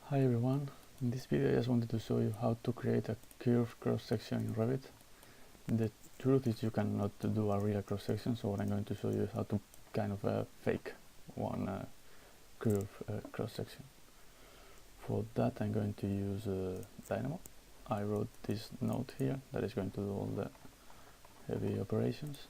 Hi everyone, in this video I just wanted to show you how to create a curved cross-section in Revit. The truth is you cannot do a real cross-section, so what I'm going to show you is how to kind of fake one curved cross-section. For that I'm going to use Dynamo. I wrote this note here that is going to do all the heavy operations.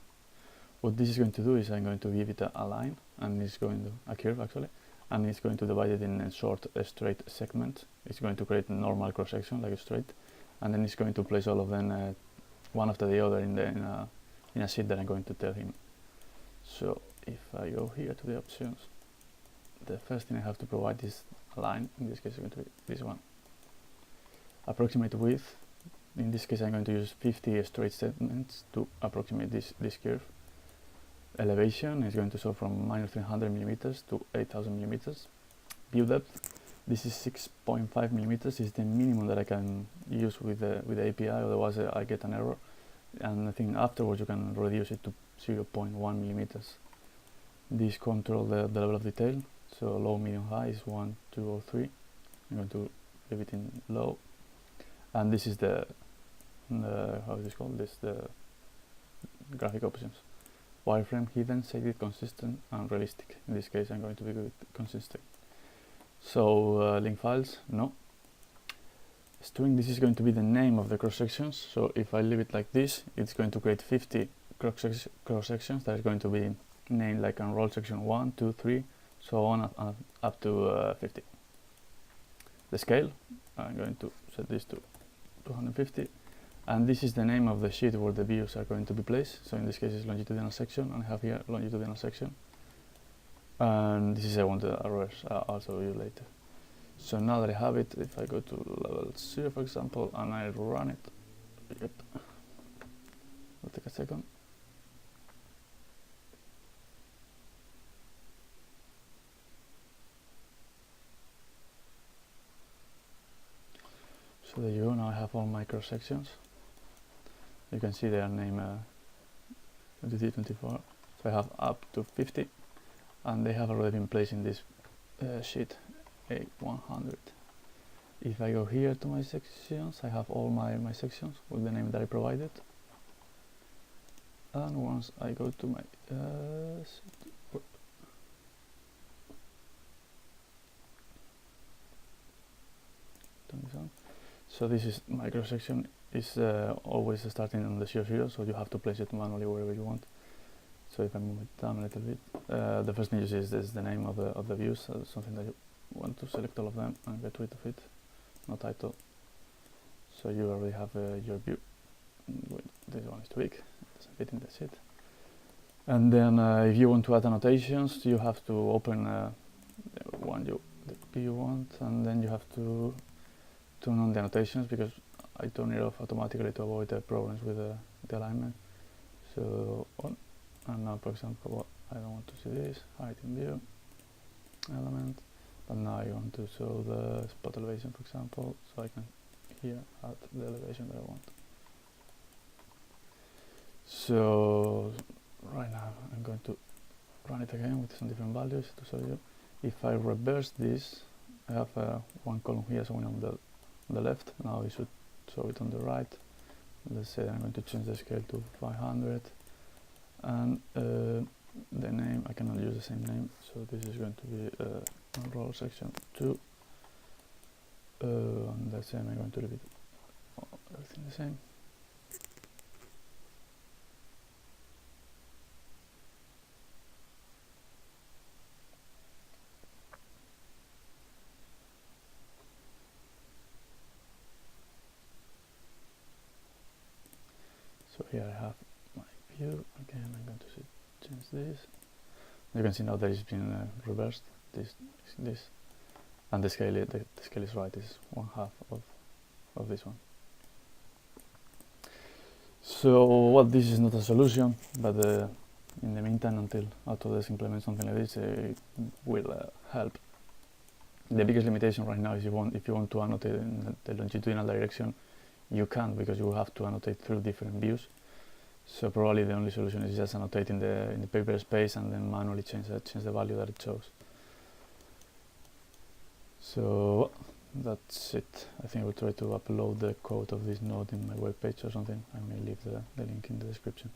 What this is going to do is I'm going to give it a line, and it's going to a curve actually, and it's going to divide it in a short straight segment. It's going to create a normal cross section like a straight, and then it's going to place all of them one after the other in a sheet that I'm going to tell him. So if I go here to the options, the first thing I have to provide is a line. In this case it's going to be this one. Approximate width, in this case I'm going to use 50 straight segments to approximate this curve. Elevation is going to show from minus 300 millimeters to 8000 millimeters. View depth, this is 6.5 millimeters, is the minimum that I can use with the API, otherwise I get an error. And I think afterwards you can reduce it to 0.1 millimeters. This controls the level of detail, so low, medium, high is 1, 2 or 3. I'm going to leave it in low. And this is the how is this called? This the graphic options. Wireframe, hidden, shaded, consistent, and realistic. In this case, I'm going to be with consistent. So link files, no. String, this is going to be the name of the cross sections. So if I leave it like this, it's going to create 50 cross sections that is going to be named like unroll section 1, 2, 3, so on up to 50. The scale, I'm going to set this to 250. And this is the name of the sheet where the views are going to be placed. So in this case it's longitudinal section, and I have here longitudinal section. And this is I want the errors, I'll show you later. So now that I have it, if I go to level 0 for example, and I run it, yep, it'll take a second. So there you go, now I have all my cross sections. You can see they are named 2324, so I have up to 50, and they have already been placed in this sheet A100. If I go here to my sections, I have all my sections with the name that I provided. And once I go to my so this is my cross section is always starting on the 0, so you have to place it manually wherever you want. So if I move it down a little bit, the first thing you see is this, the name of the views, something that you want to select all of them and get rid of it, no title. So you already have your view. Wait, this one is too big, it doesn't fit in the sheet. And then if you want to add annotations, you have to open the view you want, and then you have to turn on the annotations, because I turn it off automatically to avoid the problems with the alignment. So on, and now for example I don't want to see this, hide in view, element, but now I want to show the spot elevation for example, so I can here add the elevation that I want. So right now I'm going to run it again with some different values to show you. If I reverse this, I have one column here showing on the left, now I should show it on the right. Let's say I'm going to change the scale to 500, and the name, I cannot use the same name, so this is going to be unroll section 2, and the same, I'm going to leave it everything the same. So here I have my view, again I'm going to change this. You can see now that it's been reversed, this, and the scale is right, is 1/2 of this one. So well, this is not a solution, but in the meantime, until Autodesk implements something like this, it will help. The biggest limitation right now is if you want to annotate in the longitudinal direction, you can't, because you will have to annotate through different views. So probably the only solution is just annotate in the paper space and then manually change the value that it shows. So that's it. I think I will try to upload the code of this node in my webpage or something. I may leave the link in the description.